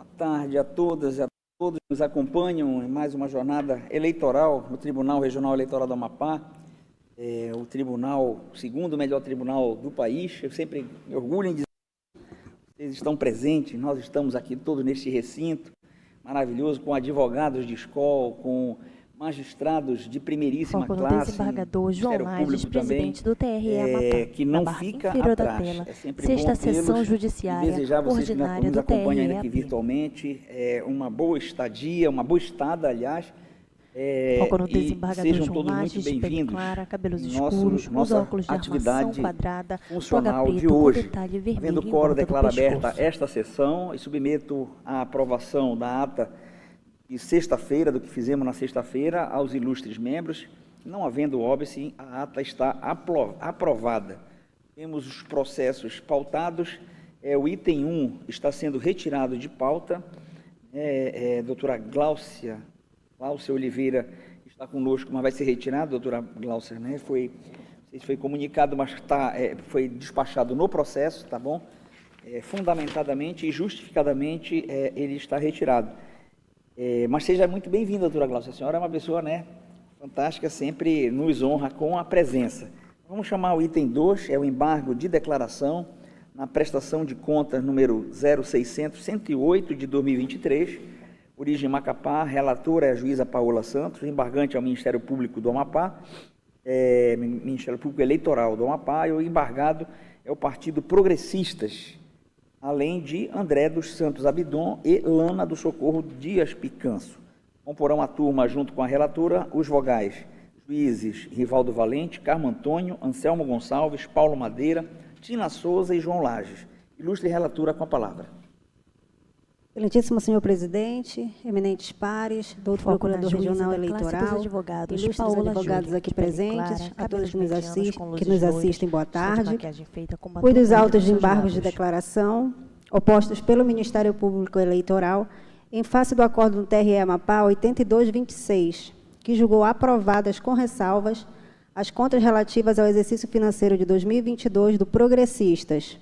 Boa tarde a todas e a todos que nos acompanham em mais uma jornada eleitoral no Tribunal Regional Eleitoral do Amapá, o tribunal, o segundo melhor tribunal do país. Eu sempre me orgulho em dizer que vocês estão presentes, nós estamos aqui todos neste recinto maravilhoso, com advogados de escola, com magistrados de primeiríssima classe, desembargador João Lages, presidente do TRE Amapá, que não fica atrás. É sempre Sexta Sessão Judiciária desejar vocês que nos acompanham ainda aqui TRE virtualmente, uma boa estadia, uma boa estada, aliás, Foco no desembargador sejam João todos Lages, muito bem-vindos. Clara, cabelos escuros, os nossa óculos de atividade armação quadrada, funcional toga de preta, hoje. com detalhe vermelho Havendo em quórum, volta do declaro aberta pescoço. esta sessão e submeto a aprovação da ata de sexta-feira, do que fizemos na sexta-feira, aos ilustres membros. Não havendo óbice, a ata está aprovada. Temos os processos pautados. O item 1 está sendo retirado de pauta. Doutora Gláucia Oliveira está conosco, mas vai ser retirado, doutora Gláucia, né? Não sei se foi comunicado, mas foi despachado no processo, tá bom? Fundamentadamente e justificadamente, ele está retirado. Mas seja muito bem-vinda, doutora Gláucia. A senhora é uma pessoa, né, fantástica, sempre nos honra com a presença. Vamos chamar o item 2, o embargo de declaração na prestação de contas número 0600-108 de 2023, origem Macapá, relatora é a juíza Paola Santos, embargante é o Ministério Público do Amapá, Ministério Público Eleitoral do Amapá, e o embargado é o Partido Progressistas, além de André dos Santos Abidon e Lana do Socorro Dias Picanço. Comporão a turma, junto com a relatora, os vogais juízes Rivaldo Valente, Carmo Antônio, Anselmo Gonçalves, Paulo Madeira, Tina Souza e João Lages. Ilustre relatora com a palavra. Excelentíssimo senhor presidente, eminentes pares, doutor procurador regional eleitoral, ilustres advogados aqui presentes, a todos que nos assistem, boa tarde. Fui dos autos de embargos de declaração opostos pelo Ministério Público Eleitoral em face do acordo do TRE Amapá 8226, que julgou aprovadas com ressalvas as contas relativas ao exercício financeiro de 2022 do Progressistas.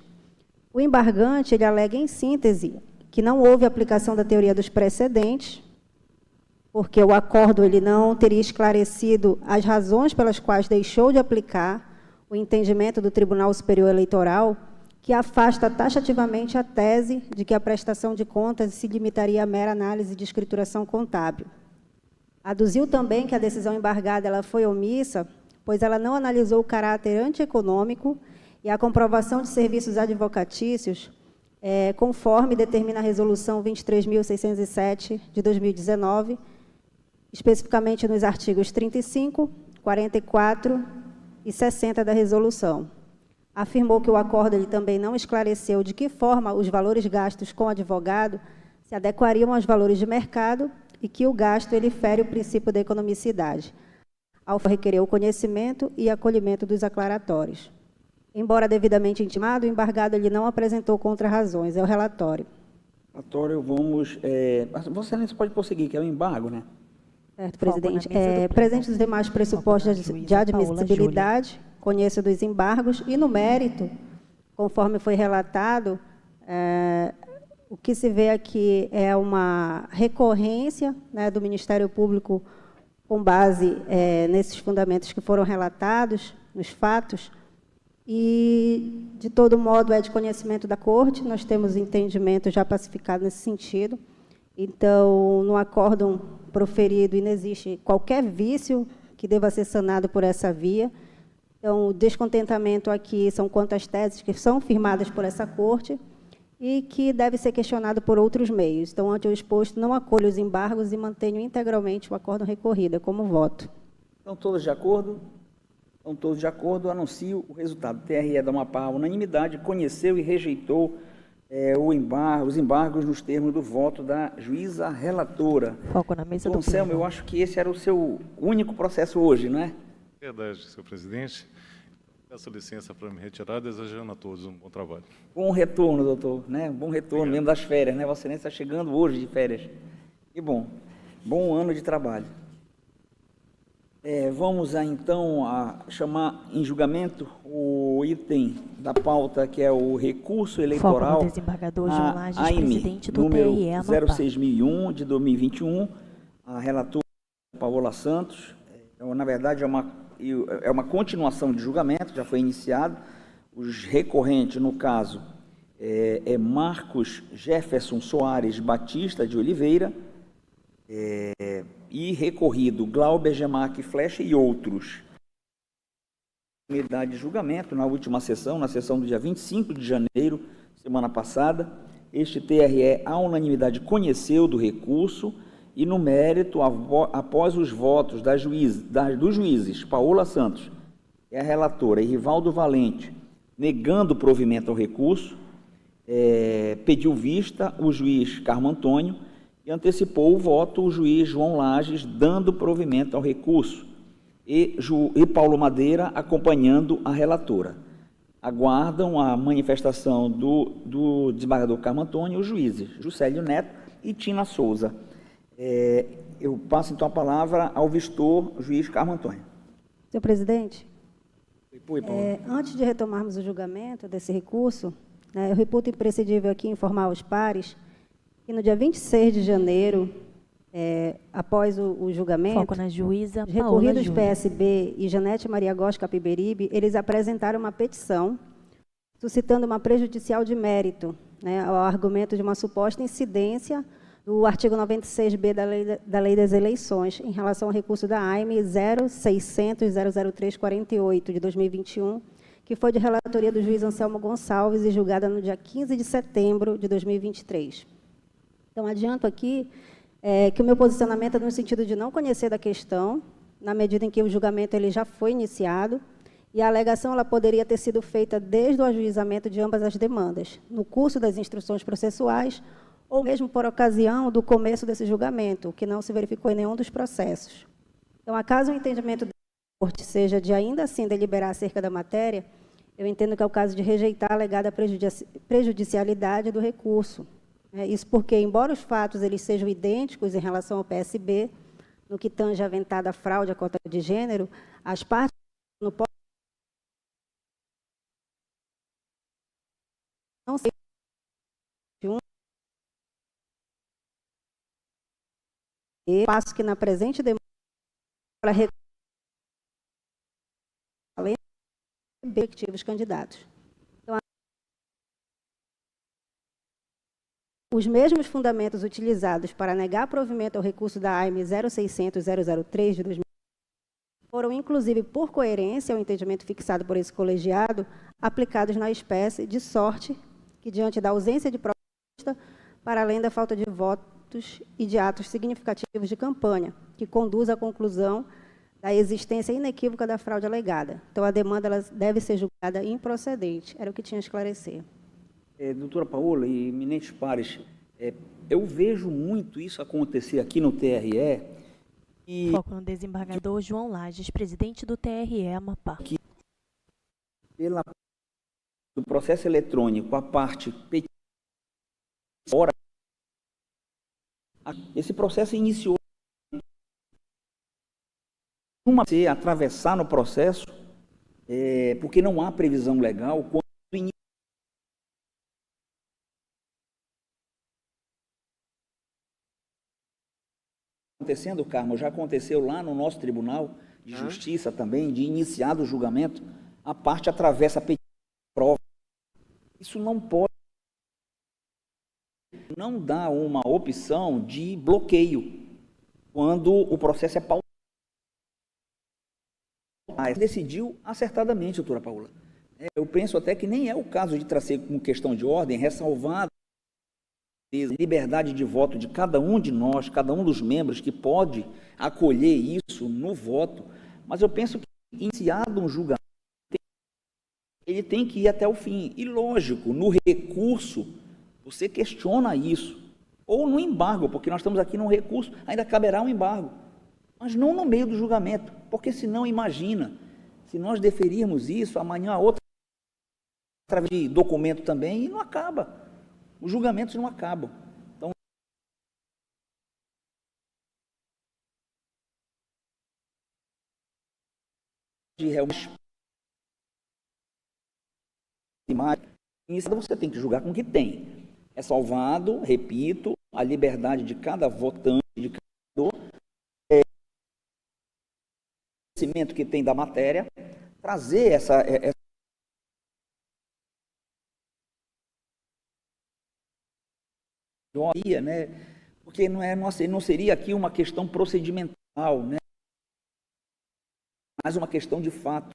O embargante, ele alega em síntese que não houve aplicação da teoria dos precedentes, porque o acordo ele não teria esclarecido as razões pelas quais deixou de aplicar o entendimento do Tribunal Superior Eleitoral, que afasta taxativamente a tese de que a prestação de contas se limitaria à mera análise de escrituração contábil. Aduziu também que a decisão embargada ela foi omissa, pois ela não analisou o caráter antieconômico e a comprovação de serviços advocatícios, conforme determina a Resolução 23.607 de 2019, especificamente nos artigos 35, 44 e 60 da resolução. Afirmou que o acordo ele também não esclareceu de que forma os valores gastos com advogado se adequariam aos valores de mercado e que o gasto ele fere o princípio da economicidade, ao requerer o conhecimento e acolhimento dos aclaratórios. Embora devidamente intimado, o embargado ele não apresentou contra-razões. É o relatório. Relatório, vamos... Vossa Excelência pode prosseguir, que é o embargo, né? Certo, presidente. Presentes os demais pressupostos de admissibilidade, conheço dos embargos e, no mérito, conforme foi relatado, o que se vê aqui é uma recorrência, né, do Ministério Público com base nesses fundamentos que foram relatados, nos fatos. E, de todo modo, é de conhecimento da Corte, nós temos entendimento já pacificado nesse sentido. Então, no acórdão proferido, não existe qualquer vício que deva ser sanado por essa via. Então, o descontentamento aqui são quanto às teses que são firmadas por essa Corte e que deve ser questionado por outros meios. Então, ante o exposto, não acolho os embargos e mantenho integralmente o acórdão recorrido como voto. Estão todos de acordo? Estão todos de acordo, anuncio o resultado. O TRE do Amapá, a unanimidade, conheceu e rejeitou os embargos nos termos do voto da juíza relatora. Foco na mesa do Anselmo, eu acho que esse era o seu único processo hoje, não é? Verdade, senhor presidente. Peço licença para me retirar, desejando a todos um bom trabalho. Bom retorno, doutor, né? Bom retorno. Obrigado. Mesmo das férias, né? Vossa Excelência está chegando hoje de férias. Que bom. Bom ano de trabalho. Vamos então chamar em julgamento o item da pauta, que é o recurso eleitoral a AIME, número 06.001 de 2021, a relatora Paola Santos. Na verdade, é uma continuação de julgamento, já foi iniciado. Os recorrentes, no caso, Marcos Jefferson Soares Batista de Oliveira, e recorrido Glauber Gemac Flecha e outros. Unidade de julgamento, na última sessão, na sessão do dia 25 de janeiro, semana passada, este TRE, à unanimidade, conheceu do recurso e, no mérito, após os votos dos juízes Paola Santos, que é a relatora, e Rivaldo Valente, negando o provimento ao recurso, pediu vista o juiz Carmo Antônio e antecipou o voto o juiz João Lages, dando provimento ao recurso, e Paulo Madeira acompanhando a relatora. Aguardam a manifestação do desembargador Carmo Antônio e os juízes Juscelio Neto e Tina Souza. Eu passo, então, a palavra ao vistor, juiz Carmo Antônio. Senhor presidente, Oi, Paulo. Antes de retomarmos o julgamento desse recurso, eu reputo imprescindível aqui informar aos pares que no dia 26 de janeiro, após o julgamento, foco na juíza os recorridos PSB e Janete Maria Góes Capiberibe, eles apresentaram uma petição suscitando uma prejudicial de mérito, ao argumento de uma suposta incidência do artigo 96B da Lei das Eleições, em relação ao recurso da AIME 0600000348 de 2021, que foi de relatoria do juiz Anselmo Gonçalves e julgada no dia 15 de setembro de 2023. Então, adianto aqui que o meu posicionamento é no sentido de não conhecer da questão, na medida em que o julgamento ele já foi iniciado, e a alegação ela poderia ter sido feita desde o ajuizamento de ambas as demandas, no curso das instruções processuais, ou mesmo por ocasião do começo desse julgamento, o que não se verificou em nenhum dos processos. Então, acaso o entendimento da Corte seja de ainda assim deliberar acerca da matéria, eu entendo que é o caso de rejeitar a alegada prejudicialidade do recurso. Isso porque, embora os fatos eles sejam idênticos em relação ao PSB, no que tange a aventada fraude à cota de gênero, as partes não podem não ser passo que na presente demanda para respectivos candidatos. Então, os mesmos fundamentos utilizados para negar provimento ao recurso da AIME 06000003 de 2000 foram, inclusive, por coerência ao entendimento fixado por esse colegiado, aplicados na espécie, de sorte que, diante da ausência de proposta, para além da falta de votos e de atos significativos de campanha, que conduz à conclusão da existência inequívoca da fraude alegada. Então, a demanda ela deve ser julgada improcedente. Era o que tinha a esclarecer. Doutora Paola e eminentes pares, eu vejo muito isso acontecer aqui no TRE. Foco no desembargador João Lages, presidente do TRE Amapá. Do processo eletrônico, a parte esse processo iniciou se atravessar no processo, porque não há previsão legal quando acontecendo, Carmo, já aconteceu lá no nosso Tribunal de Justiça também, de iniciado o julgamento, a parte atravessa a petição de prova. Isso não pode, não dá uma opção de bloqueio quando o processo é pautado. Decidiu acertadamente, doutora Paola. Eu penso até que nem é o caso de trazer como questão de ordem, ressalvado a liberdade de voto de cada um de nós, cada um dos membros que pode acolher isso no voto, mas eu penso que, iniciado um julgamento, ele tem que ir até o fim. E, lógico, no recurso, você questiona isso. Ou no embargo, porque nós estamos aqui num recurso, ainda caberá um embargo. Mas não no meio do julgamento, porque senão, imagina, se nós deferirmos isso, amanhã outra através de documento também, e não acaba. Os julgamentos não acabam. realmente você tem que julgar com o que tem. É salvado, repito, a liberdade de cada votante, de cada conhecimento que tem da matéria, trazer essa né? Porque não seria aqui uma questão procedimental, né? Mas uma questão de fato.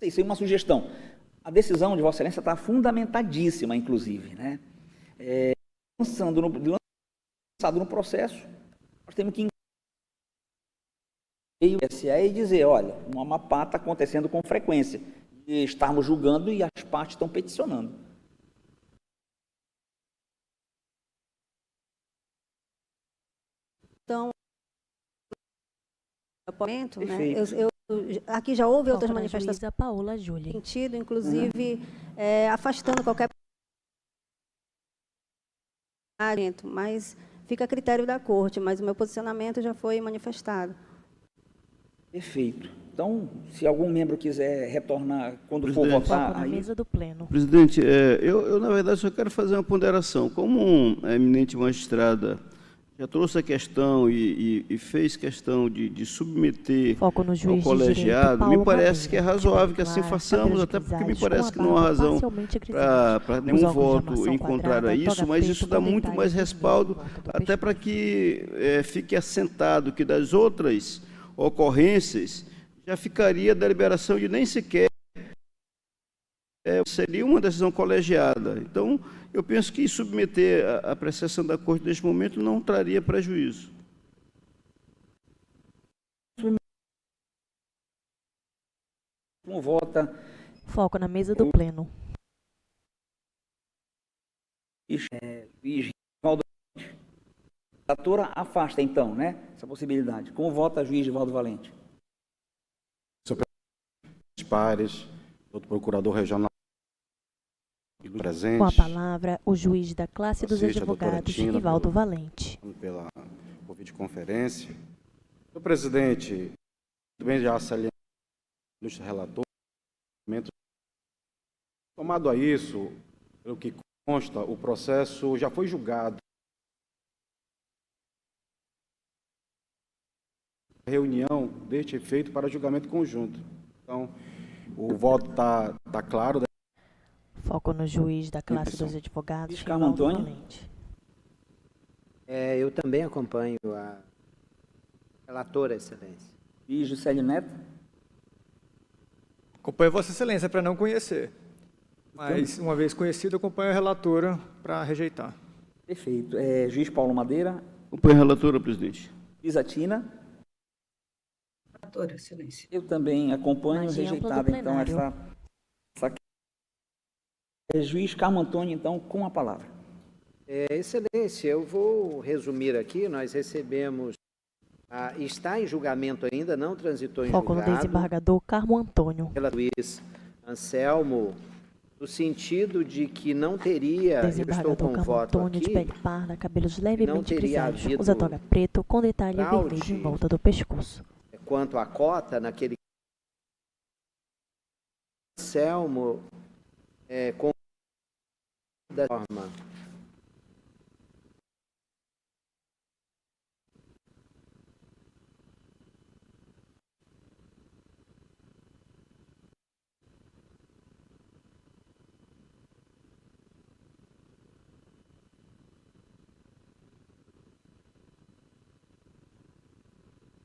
Isso é uma sugestão. A decisão de Vossa Excelência está fundamentadíssima, inclusive, né? Lançado no processo, nós temos que ir ao TSE e dizer, olha, no Amapá está acontecendo com frequência, e estarmos julgando e as partes estão peticionando. Então, né, aqui já houve outras manifestações Paola Júlia. sentido, inclusive afastando qualquer mas fica a critério da corte, mas o meu posicionamento já foi manifestado. Perfeito. Então, se algum membro quiser retornar quando for votar... Na mesa do Pleno. Presidente, eu, na verdade, só quero fazer uma ponderação. Como a eminente magistrada já trouxe a questão e fez questão de submeter ao colegiado, me parece que é razoável que assim façamos, até porque me parece que não há razão para nenhum voto em contrário a isso, mas isso dá muito mais respaldo, até para que fique assentado que das outras ocorrências já ficaria a deliberação de nem sequer seria uma decisão colegiada. Então, eu penso que submeter a apreciação da Corte neste momento não traria prejuízo. Como vota? Foco na mesa do Pleno. Juiz Givaldo Valente. A relatora afasta, então, né, essa possibilidade. Como vota juiz Givaldo Valente? Senhor presidente, pares, doutor procurador regional presente. Com a palavra, o juiz da classe dos advogados, Givaldo Valente. Pela videoconferência. Senhor presidente, bem já salientado dos relatores, tomado a isso, pelo que consta, o processo já foi julgado. Reunião deste efeito para julgamento conjunto. Então, o voto está claro. Foco no juiz da classe dos advogados, Givaldo Valente. Eu também acompanho a relatora, Excelência. Juiz Juscelio Neto. Acompanho Vossa Excelência para não conhecer. Mas, uma vez conhecido, acompanho a relatora para rejeitar. Perfeito. Juiz Paulo Madeira. Acompanho a relatora, presidente. Juiz Atina. Relatora, Excelência. Eu também acompanho, rejeitada, então, essa Juiz Carmo Antônio, então, com a palavra. Excelência, eu vou resumir aqui. Nós recebemos, está em julgamento ainda, não transitou em julgado. Foco no desembargador Carmo Antônio. Pela juiz Anselmo, no sentido de que não teria, eu estou com Carmo voto Antônio, aqui, de pele parda, cabelos levemente grisalhos, havido usa toga preto com detalhe vermelho em volta do pescoço. Quanto à cota, naquele Anselmo, com da forma.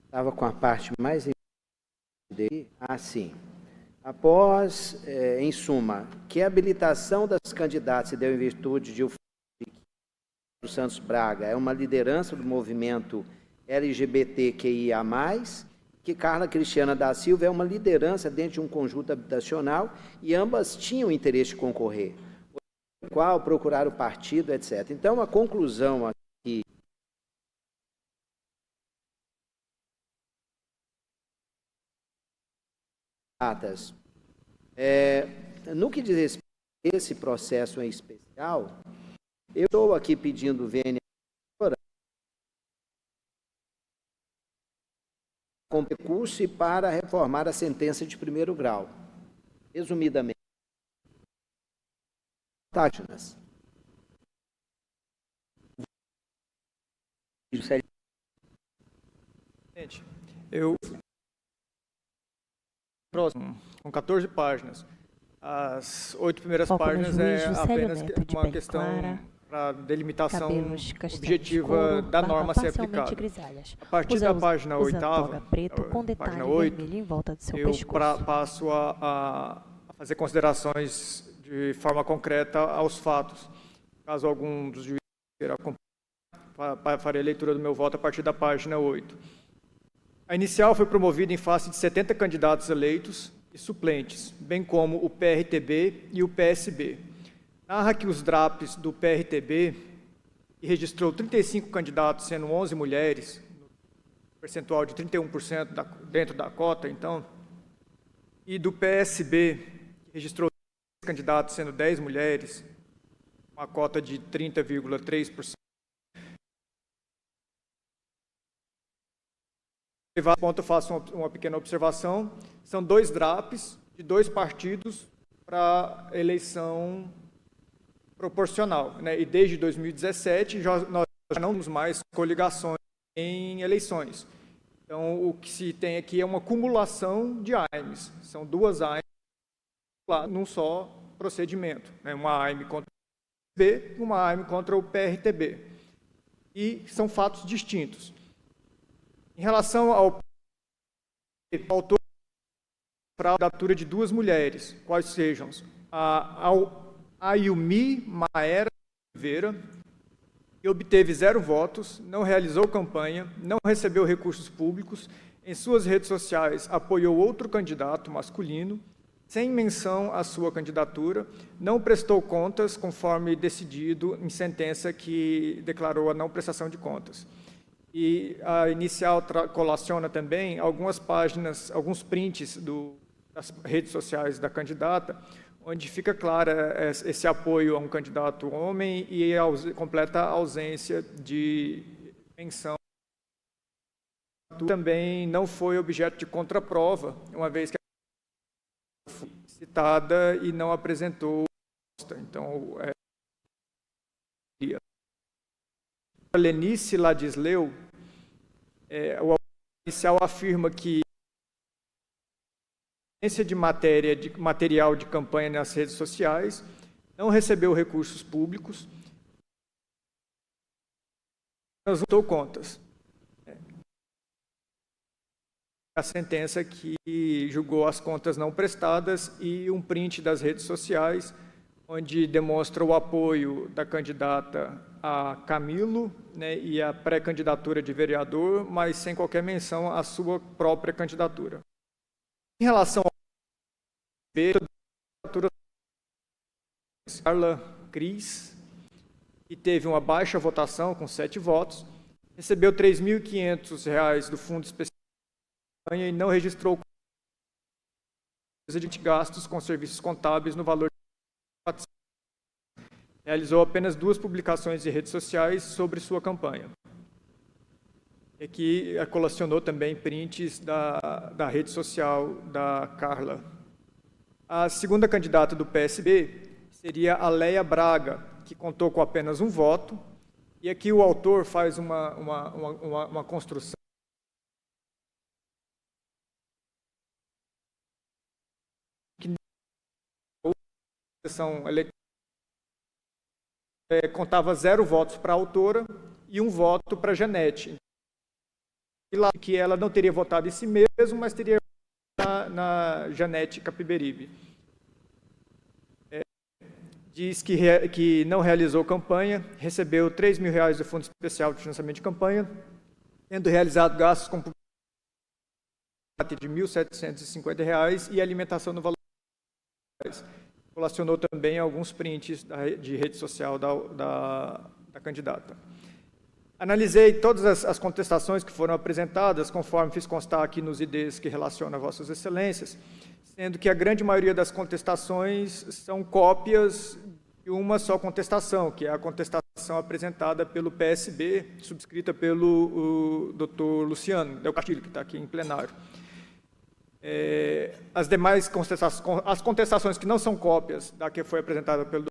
Estava com a parte mais dele, assim. Após, em suma, que a habilitação das candidatas se deu em virtude de o Santos Braga é uma liderança do movimento LGBTQIA+, que Carla Cristiana da Silva é uma liderança dentro de um conjunto habitacional e ambas tinham interesse de concorrer, o qual procurar o partido, etc. Então, a conclusão aqui no que diz respeito a esse processo em especial, eu estou aqui pedindo vênia com recurso e para reformar a sentença de primeiro grau. Resumidamente, páginas. Eu próximo, com 14 páginas. As 8 primeiras páginas é apenas uma questão para delimitação objetiva da norma a ser aplicada. A partir da página 8ª, página 8, eu passo a fazer considerações de forma concreta aos fatos. Caso algum dos juízes queira acompanhar, farei a leitura do meu voto a partir da página 8. A inicial foi promovida em face de 70 candidatos eleitos e suplentes, bem como o PRTB e o PSB. Narra que os DRAPs do PRTB, que registrou 35 candidatos, sendo 11 mulheres, percentual de 31% dentro da cota, então, e do PSB, que registrou 10 candidatos, sendo 10 mulheres, uma cota de 30,3%. Nesse ponto eu faço uma pequena observação. São 2 DRAPs de 2 partidos para eleição proporcional, né? E desde 2017 nós já não temos mais coligações em eleições. Então o que se tem aqui é uma acumulação de AIMs. São 2 AIMs lá num só procedimento, né? Uma AIM contra o PSB, uma AIM contra o PRTB. E são fatos distintos. Em relação ao autor para a candidatura de 2 mulheres, quais sejam a Ayumi Maera Oliveira, que obteve 0 votos, não realizou campanha, não recebeu recursos públicos, em suas redes sociais apoiou outro candidato masculino, sem menção à sua candidatura, não prestou contas conforme decidido em sentença que declarou a não prestação de contas. E a inicial colaciona também algumas páginas, alguns prints das redes sociais da candidata, onde fica clara esse apoio a um candidato homem e a completa ausência de menção. Também não foi objeto de contraprova, uma vez que a foi citada e não apresentou. Então, Lenice Ladisleu, o inicial afirma que a ausência de material de campanha nas redes sociais, não recebeu recursos públicos, não juntou contas. A sentença que julgou as contas não prestadas e um print das redes sociais, onde demonstra o apoio da candidata a Camilo, né, e a pré-candidatura de vereador, mas sem qualquer menção à sua própria candidatura. Em relação ao candidatura Carla Cris, que teve uma baixa votação, com 7 votos, recebeu R$ 3.500 do Fundo Especial de Campanha e não registrou de gastos com serviços contábeis no valor de 400. Realizou apenas 2 publicações de redes sociais sobre sua campanha. E aqui colacionou também prints da rede social da Carla. A segunda candidata do PSB seria a Leia Braga, que contou com apenas 1 voto. E aqui o autor faz uma construção que são contava 0 votos para a autora e 1 voto para a Janete. E lá que ela não teria votado em si mesmo, mas teria votado na Janete Capiberibe. Diz que não realizou campanha, recebeu R$ 3.000 do Fundo Especial de Financiamento de Campanha, tendo realizado gastos com publicidade de R$ 1.750 e alimentação no valor de R$ 1.000. Colacionou também alguns prints de rede social da candidata. Analisei todas as contestações que foram apresentadas, conforme fiz constar aqui nos IDs que relacionam a Vossas Excelências, sendo que a grande maioria das contestações são cópias de uma só contestação, que é a contestação apresentada pelo PSB, subscrita pelo Dr. Luciano Del Castillo, que está aqui em plenário. As demais contestações que não são cópias da que foi apresentada pelo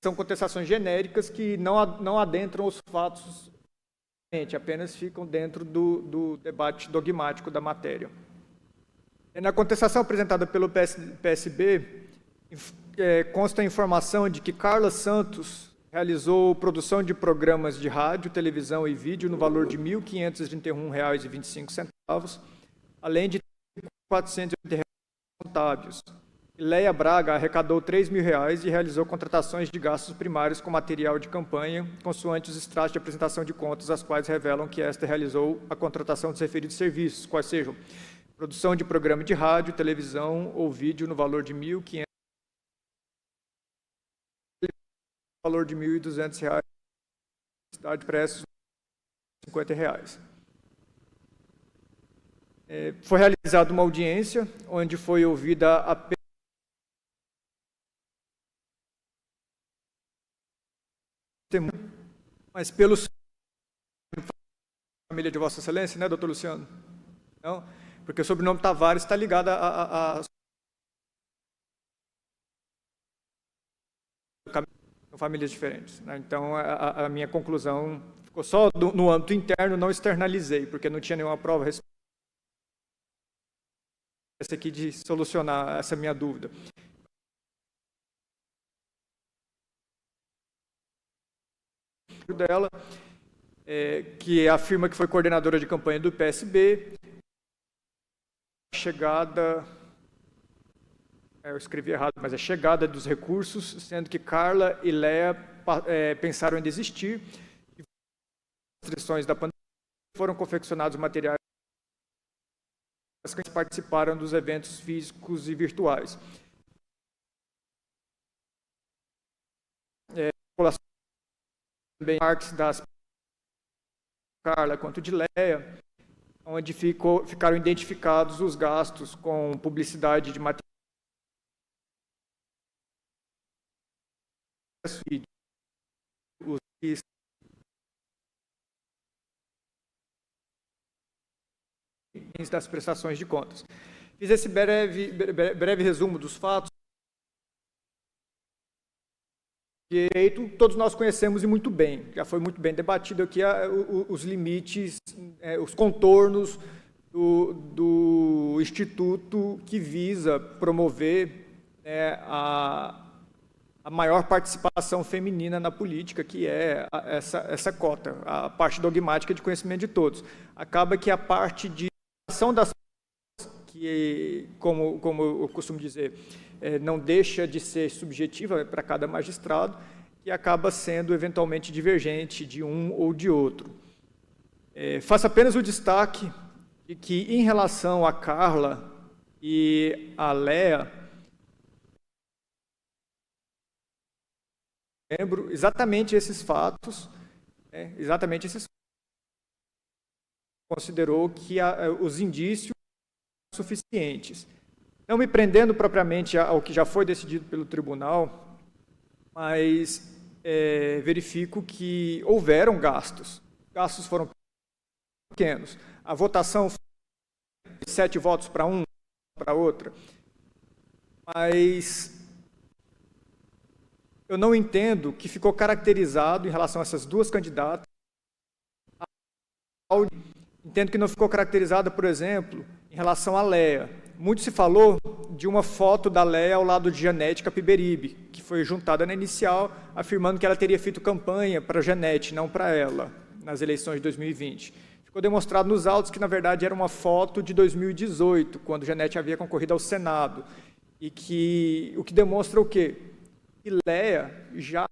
são contestações genéricas que não adentram os fatos, apenas ficam dentro do debate dogmático da matéria. Na contestação apresentada pelo PSB, consta a informação de que Carla Santos realizou produção de programas de rádio, televisão e vídeo no valor de R$ 1.531,25, além de R$ 480 contábeis. Leia Braga arrecadou R$ 3.000 e realizou contratações de gastos primários com material de campanha, consoante os extratos de apresentação de contas, as quais revelam que esta realizou a contratação dos referidos serviços, quais sejam produção de programa de rádio, televisão ou vídeo no valor de R$ 1.500, valor de R$ 1.200, cidade preços R$ 50. Foi realizada uma audiência, onde foi ouvida a mas pelo família de Vossa Excelência, né, doutor Luciano? Não, porque o sobrenome Tavares está ligado a famílias diferentes, né? Então, a minha conclusão ficou só no âmbito interno, não externalizei, porque não tinha nenhuma prova essa aqui de solucionar essa minha dúvida. Dela, que afirma que foi coordenadora de campanha do PSB, chegada, eu escrevi errado, mas é chegada dos recursos, sendo que Carla e Léa pensaram em desistir, e restrições da pandemia foram confeccionados materiais que participaram dos eventos físicos e virtuais. Também partes das Carla quanto de Léa, onde ficaram identificados os gastos com publicidade de materiais das prestações de contas. Fiz esse breve resumo dos fatos. Direito, todos nós conhecemos e muito bem, já foi muito bem debatido aqui os limites, os contornos do Instituto que visa promover a maior participação feminina na política, que é essa cota, a parte dogmática de conhecimento de todos. Acaba que a parte de ação das que, como eu costumo dizer, não deixa de ser subjetiva para cada magistrado, e acaba sendo eventualmente divergente de um ou de outro. Faço apenas o destaque de que, em relação a Carla e a Léa, lembro exatamente esses fatos, considerou que os indícios são suficientes. Não me prendendo propriamente ao que já foi decidido pelo tribunal, mas verifico que houveram gastos. Gastos foram pequenos. A votação foi 7 votos para um, para outra. Mas eu não entendo que ficou caracterizado em relação a essas duas candidatas. Entendo que não ficou caracterizada, por exemplo, em relação à Léa. Muito se falou de uma foto da Léa ao lado de Janete Capiberibe, que foi juntada na inicial, afirmando que ela teria feito campanha para Janete, não para ela, nas eleições de 2020. Ficou demonstrado nos autos que, na verdade, era uma foto de 2018, quando Janete havia concorrido ao Senado. E que o que demonstra o quê? Que Léa já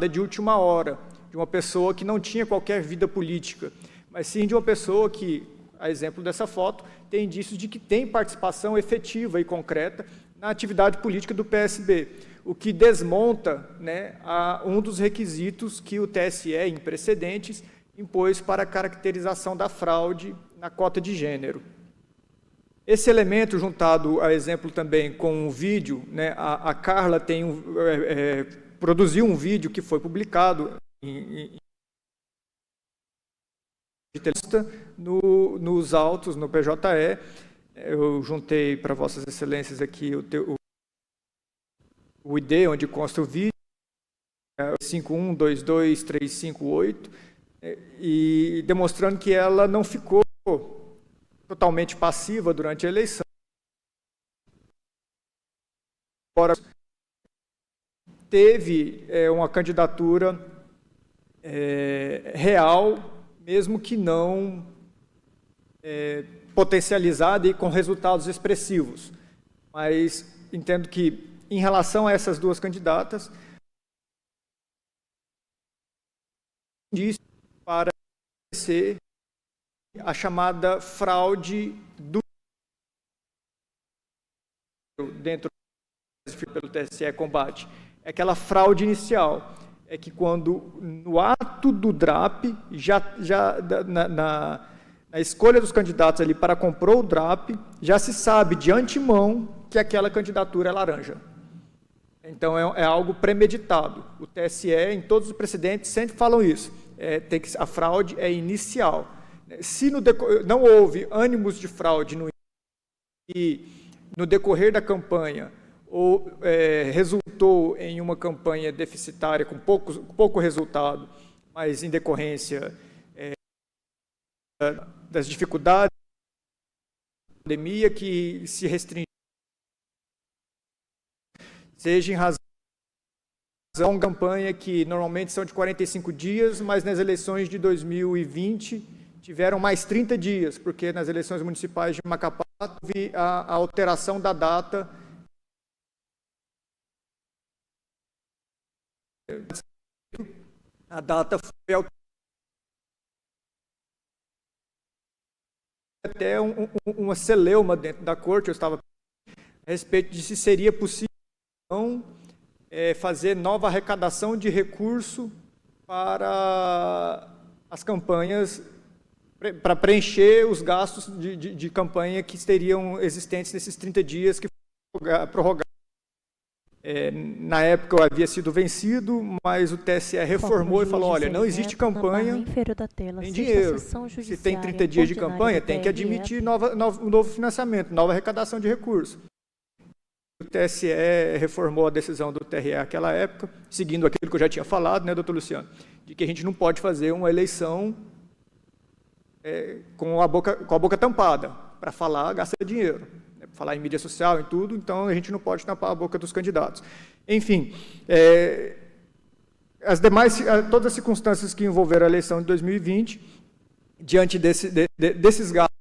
de última hora, de uma pessoa que não tinha qualquer vida política, mas sim de uma pessoa que, a exemplo dessa foto, tem indícios de que tem participação efetiva e concreta na atividade política do PSB, o que desmonta, né, um dos requisitos que o TSE, em precedentes, impôs para a caracterização da fraude na cota de gênero. Esse elemento, juntado a exemplo também com um vídeo, né, a Carla produziu um vídeo que foi publicado nos autos, no PJE. Eu juntei para Vossas Excelências aqui o ID, onde consta o vídeo, 5122358, e demonstrando que ela não ficou totalmente passiva durante a eleição. Agora, teve uma candidatura real, mesmo que não potencializada e com resultados expressivos. Mas entendo que, em relação a essas duas candidatas, para ser a chamada fraude dentro pelo TSE combate. É aquela fraude inicial. É que quando, no ato do DRAP, na escolha dos candidatos ali para comprar o DRAP, já se sabe de antemão que aquela candidatura é laranja. Então, é algo premeditado. O TSE, em todos os precedentes, sempre falam isso. A fraude é inicial. Se não houve ânimos de fraude no decorrer da campanha, ou resultou em uma campanha deficitária com pouco resultado, mas em decorrência das dificuldades da pandemia que se restringiu, seja em razão de uma campanha que normalmente são de 45 dias, mas nas eleições de 2020 tiveram mais 30 dias, porque nas eleições municipais de Macapá houve a alteração da data. A data foi alterada até uma celeuma dentro da corte. Eu estava a respeito de se seria possível fazer nova arrecadação de recurso para as campanhas, para preencher os gastos de campanha que estariam existentes nesses 30 dias que foram prorrogados. Na época eu havia sido vencido, mas o TSE reformou e falou, olha, não existe campanha, tem dinheiro. Se tem 30 dias de campanha, tem que admitir um novo financiamento, nova arrecadação de recursos. O TSE reformou a decisão do TRE naquela época, seguindo aquilo que eu já tinha falado, né, doutor Luciano, de que a gente não pode fazer uma eleição com a boca tampada, para falar, gasta dinheiro. Falar em mídia social, em tudo, então a gente não pode tampar a boca dos candidatos. Enfim, todas as circunstâncias que envolveram a eleição de 2020, diante desses gastos,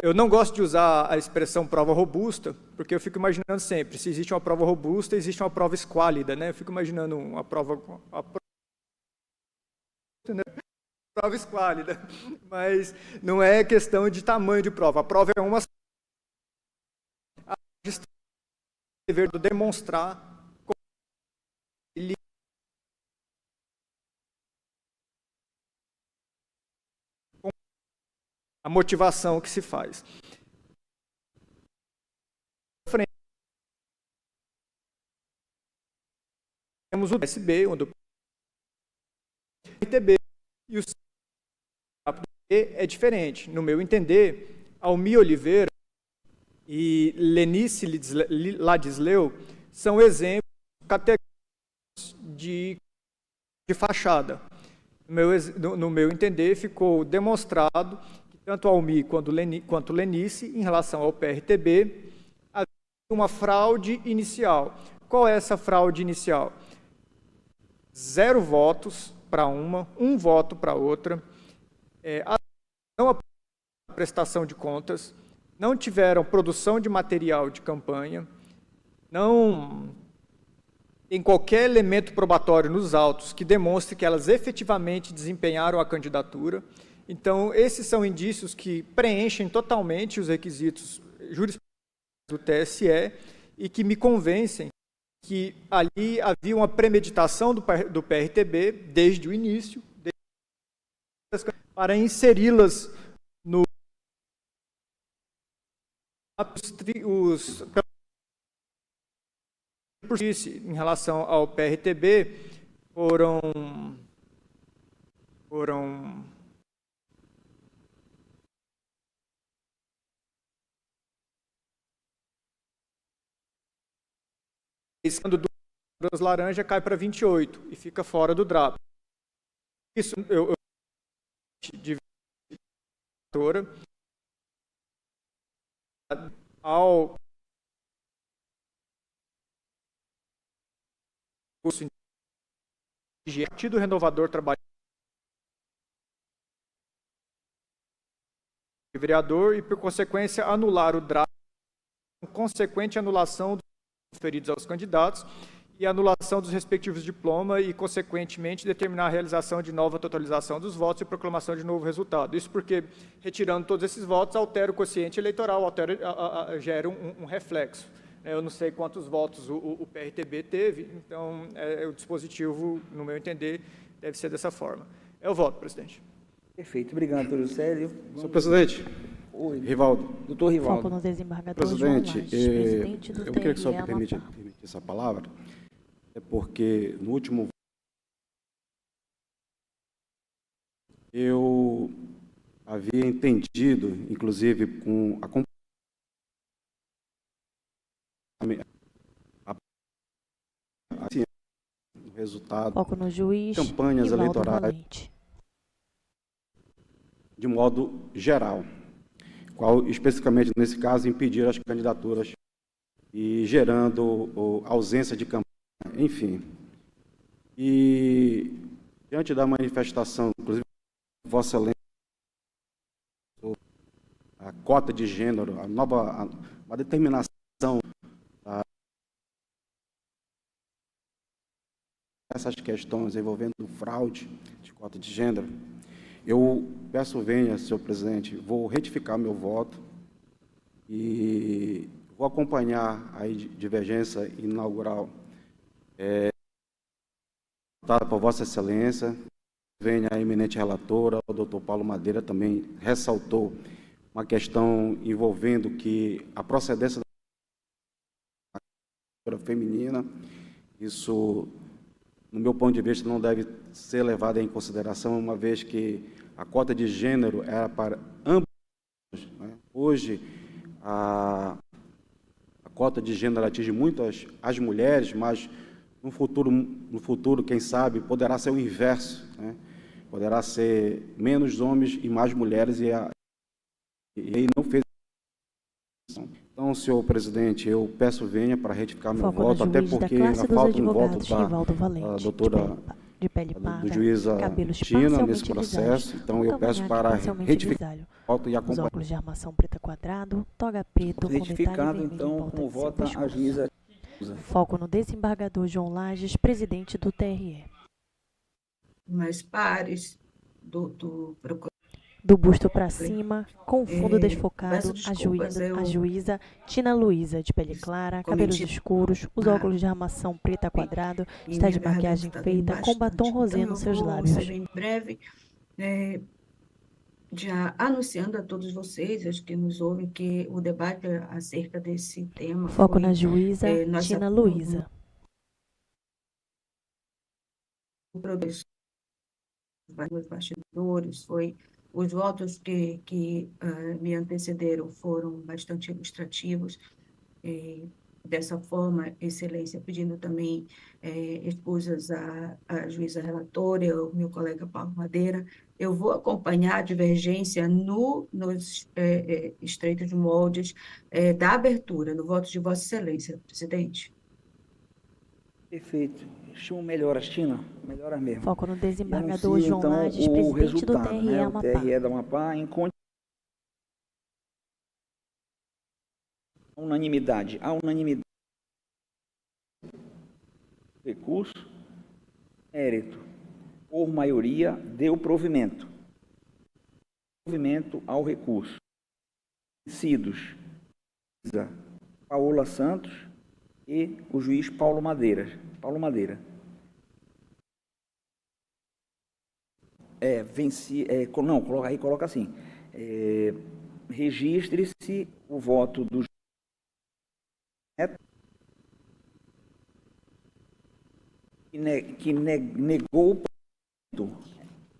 eu não gosto de usar a expressão prova robusta, porque eu fico imaginando sempre, se existe uma prova robusta, existe uma prova esquálida, né? Eu fico imaginando uma prova esquálida, mas não é questão de tamanho de prova. A prova é uma dever demonstrar a motivação que se faz. Temos o PSB, onde o PRTB e o é diferente. No meu entender, Almi Oliveira e Lenice Ladisleu são exemplos categóricos de fachada. No meu entender, ficou demonstrado que tanto Almi quanto Lenice, em relação ao PRTB, havia uma fraude inicial. Qual é essa fraude inicial? 0 votos para uma, 1 voto para outra, não a prestação de contas, não tiveram produção de material de campanha, não tem qualquer elemento probatório nos autos que demonstre que elas efetivamente desempenharam a candidatura. Então, esses são indícios que preenchem totalmente os requisitos jurisprudenciais do TSE e que me convencem que ali havia uma premeditação do PRTB desde o início, para inseri-las no em relação ao PRTB foram quando duas laranja cai para 28 e fica fora do DRAP. Isso eu ao curso de Partido Renovador Trabalhista vereador e, por consequência, anular o DRAP, com consequente anulação dos conferidos aos candidatos e anulação dos respectivos diplomas e, consequentemente, determinar a realização de nova totalização dos votos e proclamação de novo resultado. Isso porque, retirando todos esses votos, altera o quociente eleitoral, gera um reflexo. Eu não sei quantos votos o PRTB teve, então o dispositivo, no meu entender, deve ser dessa forma. É o voto, presidente. Perfeito. Obrigado, doutor Célio. Senhor presidente, Oi. Rivaldo. Doutor Rivaldo. Foco no desembargador Presidente, João Lages, presidente do eu queria que o senhor TRE me Amapá. permitisse essa palavra, é porque no último eu havia entendido, inclusive com a o resultado Foco no juiz, campanhas Rivaldo eleitorais Valente. de modo geral, qual especificamente nesse caso impedir as candidaturas e gerando ausência de campanha, enfim. E diante da manifestação, inclusive Vossa Excelência, a cota de gênero, uma determinação essas questões envolvendo fraude de cota de gênero, eu peço venha, senhor presidente, vou retificar meu voto e vou acompanhar a divergência inaugural votada por Vossa Excelência. Venha a eminente relatora, o doutor Paulo Madeira também ressaltou uma questão envolvendo que a procedência da feminina, isso, no meu ponto de vista, não deve ser levada em consideração, uma vez que a cota de gênero era para ambos. Né? Hoje, a cota de gênero atinge muito as mulheres, mas no futuro, quem sabe, poderá ser o inverso. Né? Poderá ser menos homens e mais mulheres, e aí não fez. Então, senhor presidente, eu peço venha para retificar meu voto, até porque ainda falta um voto da doutora do juíza Tina nesse processo, então eu peço para retificar o voto e acompanhar. Os óculos de armação preta quadrado, toga preto, Retificado, então, como vota a juíza. Foco no desembargador João Lages, presidente do TRE. Mais pares do Do busto para cima, com fundo desfocado, a juíza Tina Luísa, de pele clara, cabelos escuros, os óculos de armação preta quadrado, está de maquiagem feita, com batom rosé nos seus lábios. Em breve, já anunciando a todos vocês, acho que nos ouvem, que o debate acerca desse tema... Foco na juíza Tina Luísa. Os bastidores, os votos que me antecederam foram bastante ilustrativos. Dessa forma, Excelência, pedindo também escusas à juíza relatora, o meu colega Paulo Madeira, eu vou acompanhar a divergência nos estreitos de moldes da abertura, no voto de Vossa Excelência, presidente. Perfeito. Estimo melhoras, Tina. Melhoras mesmo. Foco no desembargador João Lages, presidente do TRE Amapá. O TRE da Amapá, em unanimidade. A unanimidade. Recurso. Mérito. Por maioria, deu provimento. Provimento ao recurso. Vencidos. Paola Santos, e o juiz Paulo Madeira. Coloca assim, registre-se o voto do juiz que negou o provimento,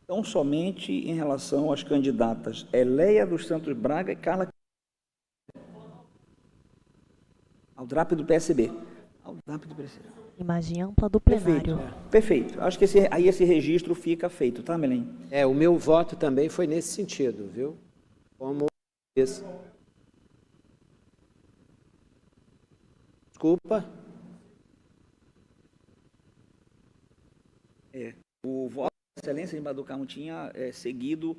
tão somente em relação às candidatas Eléia dos Santos Braga e Carla ao DRAP do PSB. Imagem ampla do plenário. Perfeito. Acho que esse registro fica feito, tá, Melém? O meu voto também foi nesse sentido, viu? Como esse. Desculpa. O voto da excelência de Embaixador Carmo tinha seguido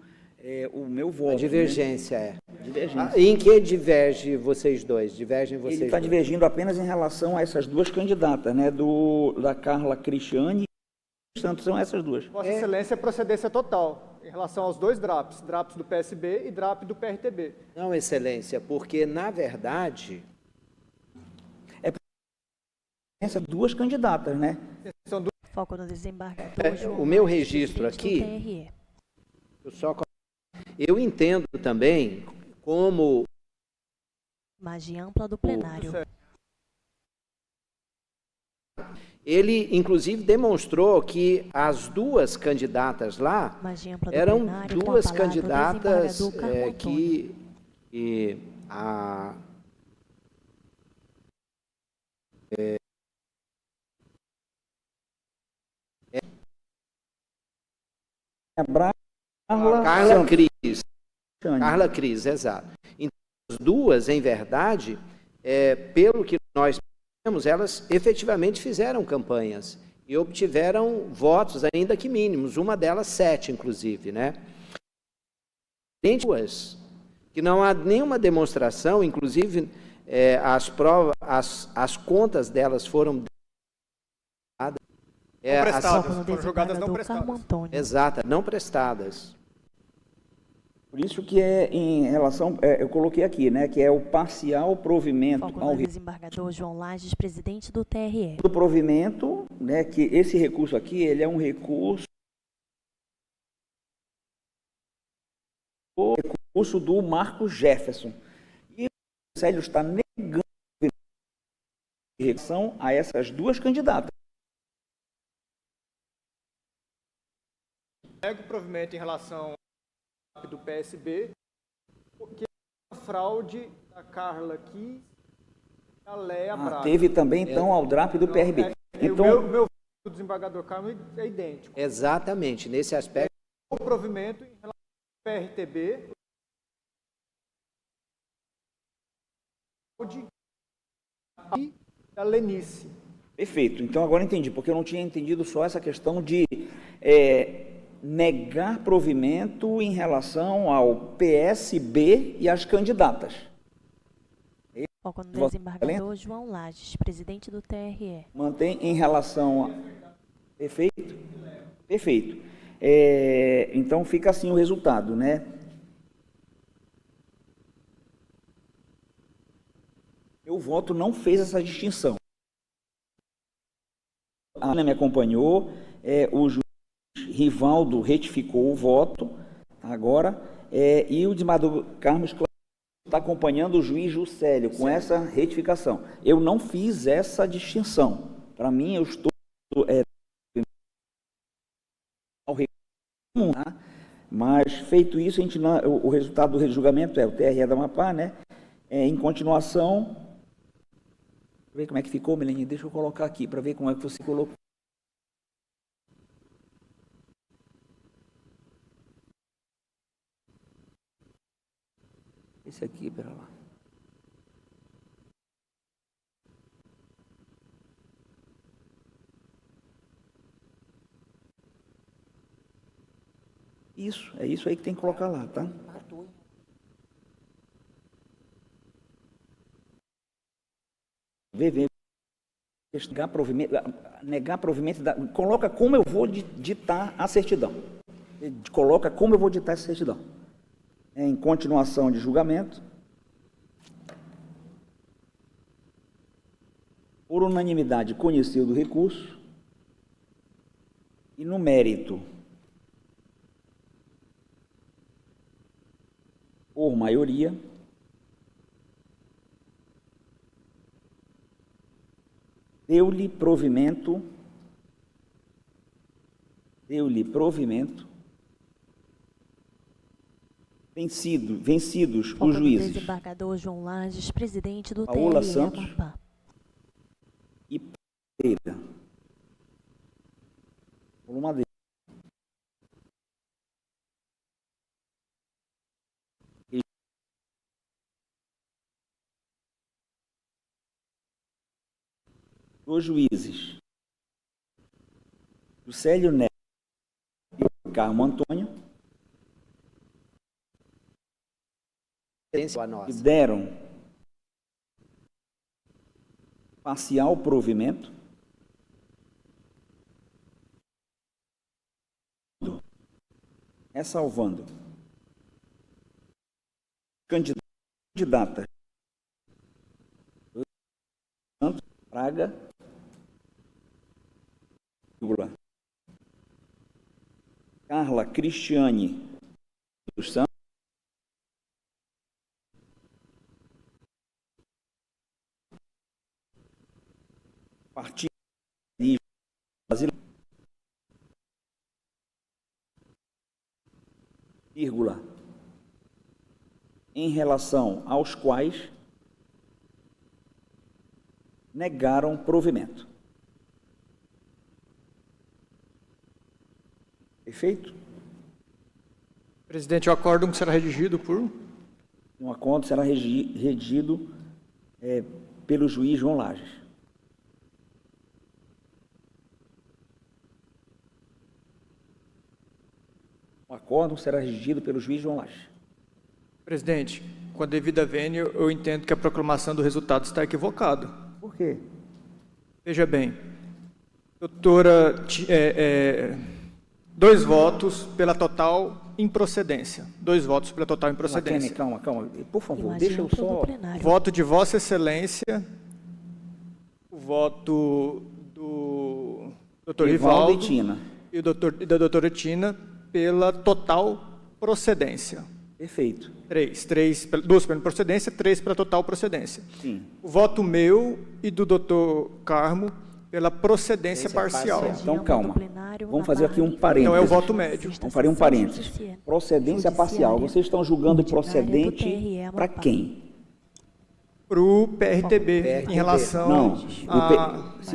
o meu voto. A divergência, né? Divergência. Em que diverge vocês dois? Divergem vocês Ele está divergindo apenas em relação a essas duas candidatas, né? Da Carla Cristiane e Santos, são essas duas. Vossa Excelência é procedência total em relação aos dois DRAPs do PSB e DRAP do PRTB. Não, Excelência, porque, na verdade... Essas duas candidatas, né? São duas. Foco no desembargador. O meu registro aqui... Eu entendo também como... Imagem ampla do plenário. Ele, inclusive, demonstrou que as duas candidatas lá eram duas candidatas que Carla Cris, exato. Então, as duas, em verdade, pelo que nós temos, elas efetivamente fizeram campanhas e obtiveram votos, ainda que mínimos, uma delas 7, inclusive, né? Tem duas, que não há nenhuma demonstração, inclusive as provas, as contas delas foram foram jogadas não prestadas. Exato, não prestadas. Por isso que em relação, eu coloquei aqui, né, que é o parcial provimento ao desembargador João Lages, presidente do TRE. Do provimento, né, que esse recurso aqui, ele é um recurso do Marcos Jefferson. E o Conselho está negando a relação a essas duas candidatas. Nega o provimento em relação ao do PSB, porque a fraude da Carla aqui, da Léa Braga. Teve também, então, ao DRAP do PRB. Então, o meu voto do desembargador Carmo é idêntico. Exatamente, nesse aspecto. O provimento em relação ao PRTB, e da Lenice. Perfeito. Então, agora entendi, porque eu não tinha entendido só essa questão de negar provimento em relação ao PSB e às candidatas. Foco no desembargador João Lages, presidente do TRE. Mantém em relação a... Perfeito? Perfeito. Então, fica assim o resultado, né? Meu voto não fez essa distinção. A Ana me acompanhou, o juiz Rivaldo retificou o voto agora, e o desembargador Carmo está acompanhando o juiz Juscelio com essa retificação. Eu não fiz essa distinção. Para mim, eu estou mas feito isso, a gente não, o resultado do julgamento é o TRE da Amapá, né? Em continuação, deixa eu ver como é que ficou, Melanie, deixa eu colocar aqui para ver como é que você colocou. Esse aqui, pera lá. Isso, é isso aí que tem que colocar lá, tá? Negar provimento, coloca como eu vou ditar a certidão. Coloca como eu vou ditar essa certidão. Em continuação de julgamento. por unanimidade, conheceu do recurso e, no mérito, por maioria, deu-lhe provimento, vencidos os juízes desembargador João Lages, presidente do Paola TRE Santos Amapá. e Pereira. Paulo Madeira. Os juízes Juscelio Neto e Carmo Antônio, que deram parcial provimento, ressalvando candidatas Santos Braga, Carla Cristiane dos Santos, Partido Brasileiro, vírgula, em relação aos quais negaram provimento. Perfeito? Presidente, o acórdão será redigido por... Um acórdão será redigido pelo juiz João Lages. O acórdão será redigido pelo juiz João Lages. Presidente, com a devida vênia, eu entendo que a proclamação do resultado está equivocada. Por quê? Veja bem, doutora, 2 votos pela total improcedência. 2 votos pela total improcedência. Calma. Por favor, Imagina deixa eu só... Voto de Vossa Excelência, o voto do doutor Rivaldo e Tina. E da doutora Tina pela total procedência. Perfeito. 2 pela improcedência, 3 pela total procedência. Sim. O voto meu e do doutor Carmo pela procedência parcial. Então, calma. Vamos fazer aqui um parênteses. Então, é o voto médio. Vamos fazer um parênteses. Procedência parcial. Vocês estão julgando procedente para quem? Para o PRTB, em relação... Não,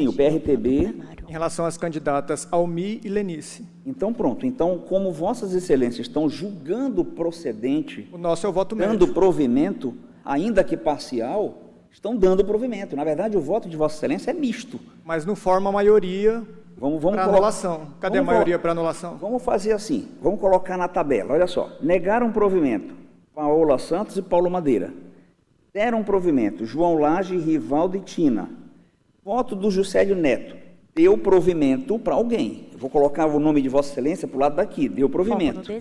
o PRTB... Em relação às candidatas Almi e Lenice. Então, pronto. Então, como Vossas Excelências estão julgando procedente... O nosso é o voto médio. Dando provimento, ainda que parcial, estão dando provimento. Na verdade, o voto de Vossa Excelência é misto. Mas não forma a maioria para anulação. Cadê a maioria para anulação? Vamos fazer assim. Vamos colocar na tabela. Olha só. Negaram provimento Paola Santos e Paulo Madeira. Deram provimento João Lages, Rivaldo e Tina. Voto do Juscelio Neto. Deu provimento para alguém. Vou colocar o nome de Vossa Excelência para o lado daqui. Deu provimento.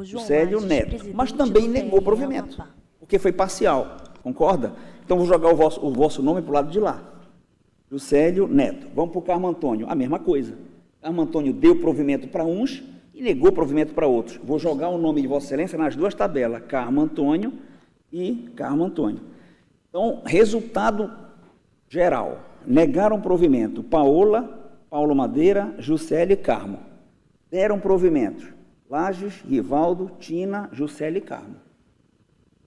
Juscelio Neto. Mas também negou provimento. Porque foi parcial. Concorda? Então, vou jogar o vosso nome para o lado de lá. Juscelio Neto. Vamos para o Carmo Antônio. A mesma coisa. Carmo Antônio deu provimento para uns e negou provimento para outros. Vou jogar o nome de Vossa Excelência nas 2 tabelas. Carmo Antônio e Carmo Antônio. Então, resultado geral. Negaram provimento Paola, Paulo Madeira, Juscelio e Carmo. Deram provimento Lages, Rivaldo, Tina, Juscelio e Carmo.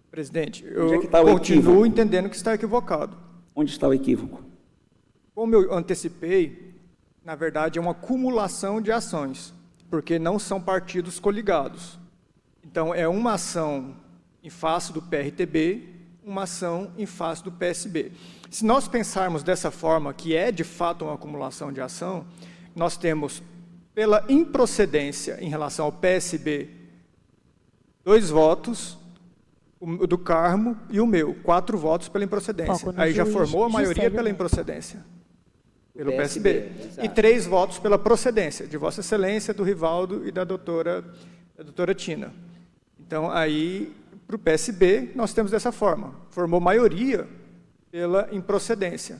Presidente, eu continuo entendendo que está equivocado. Onde está o equívoco? Como eu antecipei, na verdade é uma acumulação de ações, porque não são partidos coligados. Então, é uma ação em face do PRTB, uma ação em face do PSB. Se nós pensarmos dessa forma, que é de fato uma acumulação de ação, nós temos, pela improcedência em relação ao PSB, 2 votos, o do Carmo e o meu, 4 votos pela improcedência. Aí já formou a maioria pela improcedência, pelo PSB. E 3 votos pela procedência, de Vossa Excelência, do Rivaldo e da doutora Tina. Então, aí, para o PSB, nós temos dessa forma. Formou maioria pela improcedência.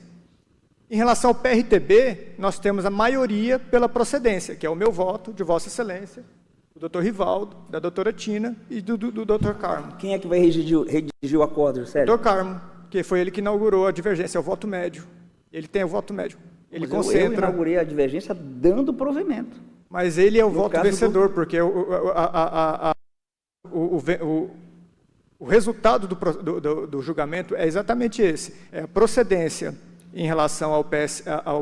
Em relação ao PRTB, nós temos a maioria pela procedência, que é o meu voto, de Vossa Excelência, do doutor Rivaldo, da doutora Tina e do doutor Carmo. Quem é que vai redigir o acordo, Juscelio? Doutor Carmo, que foi ele que inaugurou a divergência, é o voto médio. Ele tem o voto médio. Ele concentra... Eu inaugurei a divergência dando provimento. Mas ele é o voto vencedor, porque o resultado do julgamento é exatamente esse. É a procedência em relação ao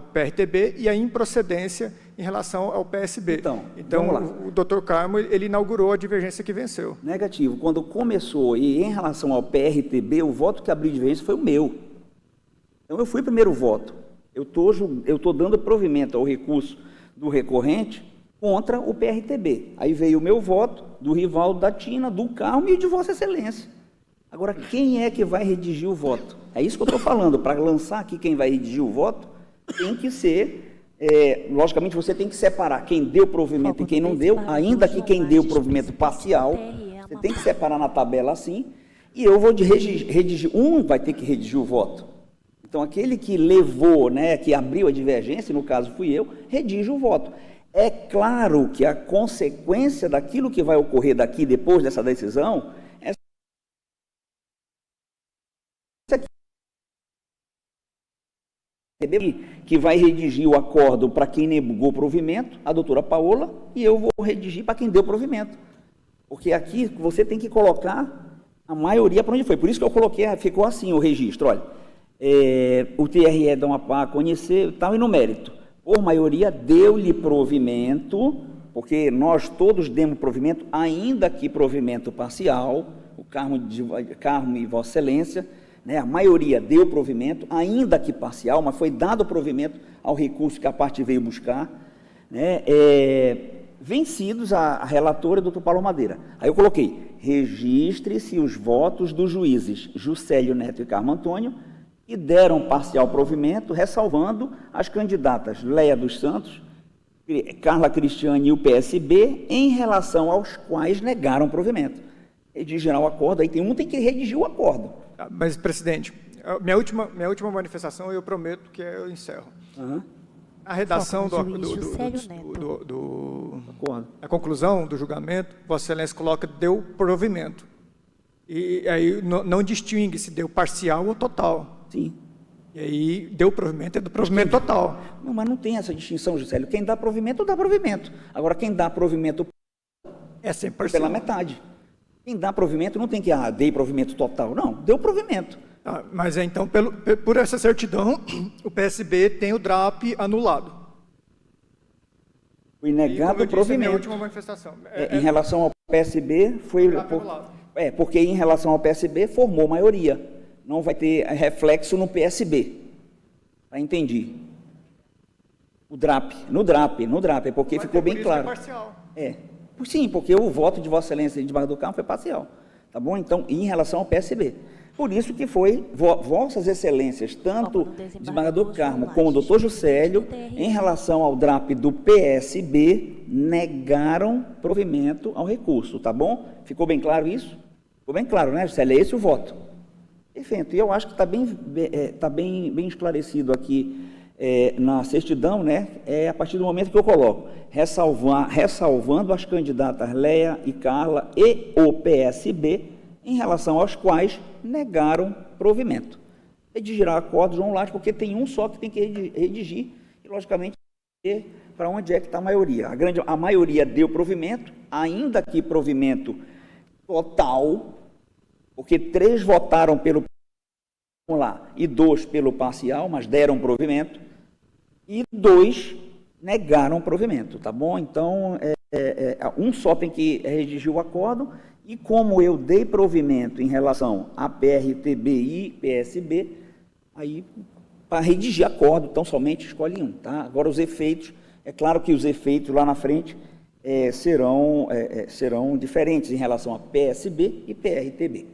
PRTB e a improcedência em relação ao PSB. Então o doutor Carmo, ele inaugurou a divergência que venceu. Negativo. Quando começou, e em relação ao PRTB, o voto que abriu divergência foi o meu. Então eu fui o primeiro voto. Eu estou dando provimento ao recurso do recorrente contra o PRTB. Aí veio o meu voto, do Rivaldo, da Tina, do Carmo e de Vossa Excelência. Agora, quem é que vai redigir o voto? É isso que eu estou falando. Para lançar aqui quem vai redigir o voto, tem que ser... logicamente, você tem que separar quem deu provimento e quem não deu, ainda que quem deu provimento parcial, você tem que separar na tabela assim, e eu vou redigir, vai ter que redigir o voto. Então, aquele que levou, né, que abriu a divergência, no caso fui eu, redige o voto. É claro que a consequência daquilo que vai ocorrer daqui, depois dessa decisão, é que vai redigir o acordo para quem negou provimento, a doutora Paola, e eu vou redigir para quem deu provimento. Porque aqui você tem que colocar a maioria para onde foi. Por isso que eu coloquei, ficou assim o registro, olha. O TRE dá a conhecer, tal, e no mérito. Por maioria, deu-lhe provimento, porque nós todos demos provimento, ainda que provimento parcial, o Carmo e Vossa Excelência, né, a maioria deu provimento, ainda que parcial, mas foi dado provimento ao recurso que a parte veio buscar, né, vencidos a relatora, doutor Paulo Madeira. Aí eu coloquei, registre-se os votos dos juízes Juscelio Neto e Carmo Antônio, e deram parcial provimento, ressalvando as candidatas Leia dos Santos, Carla Cristiane e o PSB, em relação aos quais negaram provimento. Redigirá o acordo, aí tem que redigir o acordo. Mas, presidente, minha última manifestação, eu prometo que eu encerro. A redação a conclusão do julgamento, Vossa Excelência coloca deu provimento. E aí não distingue se deu parcial ou total. Sim. E aí, deu provimento, é do provimento total. Não, mas não tem essa distinção, Juscelio. Quem dá provimento, dá provimento. Agora, quem dá provimento é sempre pela metade. Quem dá provimento não tem que, dei provimento total. Não, deu provimento. Mas então, por essa certidão, o PSB tem o DRAP anulado. Foi negado o provimento. É a minha última manifestação. Em relação ao PSB, foi... porque em relação ao PSB, formou maioria. Não vai ter reflexo no PSB. Entendi. No DRAP, porque ficou bem claro. Parcial. Sim, porque o voto de Vossa Excelência de Barra do Carmo foi parcial. Tá bom? Então, em relação ao PSB. Por isso que foi Vossas Excelências, tanto de Barra do Carmo como o doutor Juscelio, em relação ao DRAP do PSB, negaram provimento ao recurso. Tá bom? Ficou bem claro isso? Ficou bem claro, né, Juscelio? É esse o voto. Perfeito, e eu acho que está bem esclarecido aqui na certidão, né, a partir do momento que eu coloco, ressalvando as candidatas Leia e Carla e o PSB, em relação aos quais negaram provimento. Redigirá acordo, João Lage, porque tem um só que tem que redigir, e logicamente, para onde é que está a maioria. A maioria deu provimento, ainda que provimento total, porque 3 votaram pelo e 2 pelo parcial, mas deram provimento, e 2 negaram provimento, tá bom? Então, um só tem que redigir o acordo, e como eu dei provimento em relação a PRTB e PSB, aí, para redigir acordo, então somente escolhe um, tá? Agora, os efeitos, é claro que os efeitos lá na frente serão diferentes em relação a PSB e PRTB.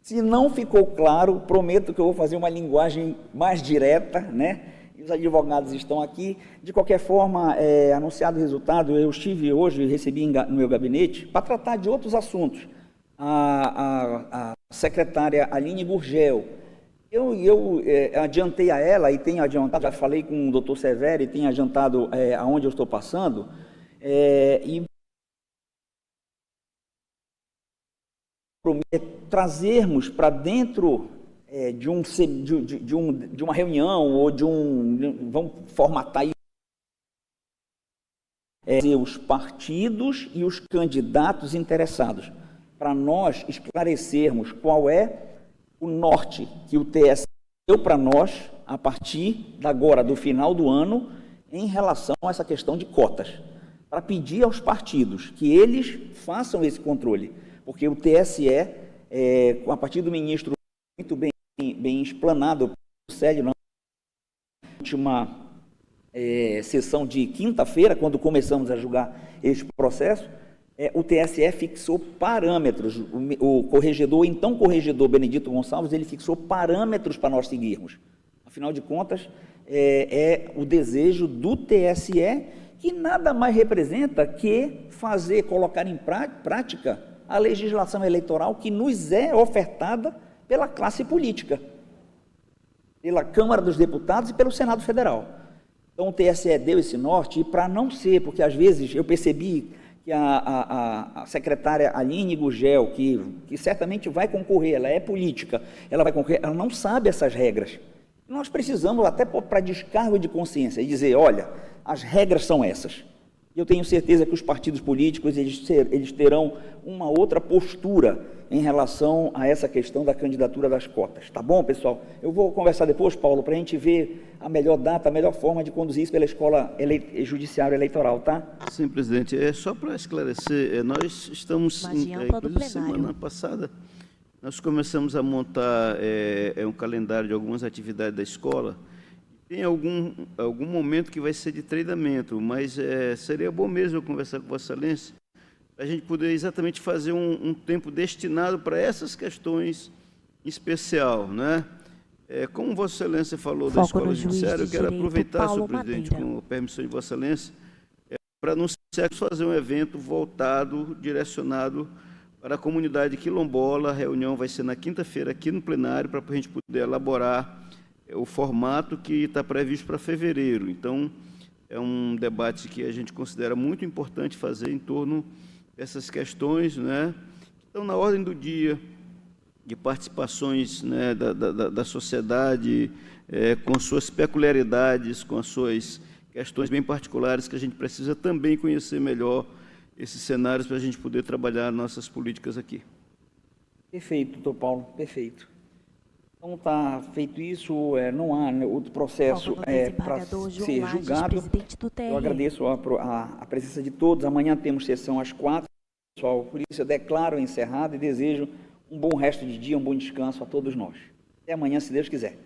Se não ficou claro, prometo que eu vou fazer uma linguagem mais direta, né? E os advogados estão aqui. De qualquer forma, anunciado o resultado, eu estive hoje, recebi no meu gabinete, para tratar de outros assuntos. A secretária Aline Gurgel, Eu adiantei a ela e tenho adiantado, já falei com o doutor Severo e tenho adiantado aonde eu estou passando, e trazermos para dentro de uma reunião ou vamos formatar os partidos e os candidatos interessados, para nós esclarecermos qual é o norte que o TSE deu para nós a partir do final do ano em relação a essa questão de cotas, para pedir aos partidos que eles façam esse controle, porque o TSE, a partir do ministro muito bem explanado pelo Célio na última sessão de quinta-feira, quando começamos a julgar este processo, o TSE fixou parâmetros, o corregedor Benedito Gonçalves, ele fixou parâmetros para nós seguirmos. Afinal de contas, é o desejo do TSE, que nada mais representa que colocar em prática a legislação eleitoral que nos é ofertada pela classe política, pela Câmara dos Deputados e pelo Senado Federal. Então, o TSE deu esse norte, e para não ser, porque às vezes eu percebi que a secretária Aline Gugel, que certamente vai concorrer, ela é política, ela vai concorrer, ela não sabe essas regras. Nós precisamos, até para descargo de consciência, e dizer, olha, as regras são essas. E eu tenho certeza que os partidos políticos, eles terão uma outra postura em relação a essa questão da candidatura das cotas. Tá bom, pessoal? Eu vou conversar depois, Paulo, para a gente ver a melhor data, a melhor forma de conduzir isso pela Escola Judiciária Eleitoral, tá? Sim, presidente. Só para esclarecer, nós estamos, inclusive, semana passada, nós começamos a montar um calendário de algumas atividades da escola. Tem algum momento que vai ser de treinamento, mas seria bom mesmo eu conversar com Vossa Excelência, para a gente poder exatamente fazer um tempo destinado para essas questões em especial, né? Como Vossa Excelência falou da Escola Judiciária, eu quero aproveitar, senhor presidente, com a permissão de Vossa Excelência, para anunciar que fazer um evento voltado, direcionado para a comunidade quilombola. A reunião vai ser na quinta-feira aqui no plenário, para a gente poder elaborar o formato que está previsto para fevereiro. Então, é um debate que a gente considera muito importante fazer em torno dessas questões, né, que estão na ordem do dia, de participações, né, da sociedade, com suas peculiaridades, com as suas questões bem particulares, que a gente precisa também conhecer melhor esses cenários para a gente poder trabalhar nossas políticas aqui. Perfeito, doutor Paulo, perfeito. Então, está feito isso, não há outro processo para ser julgado. Eu agradeço a presença de todos. Amanhã temos sessão às 4h, pessoal. Por isso, eu declaro encerrado e desejo um bom resto de dia, um bom descanso a todos nós. Até amanhã, se Deus quiser.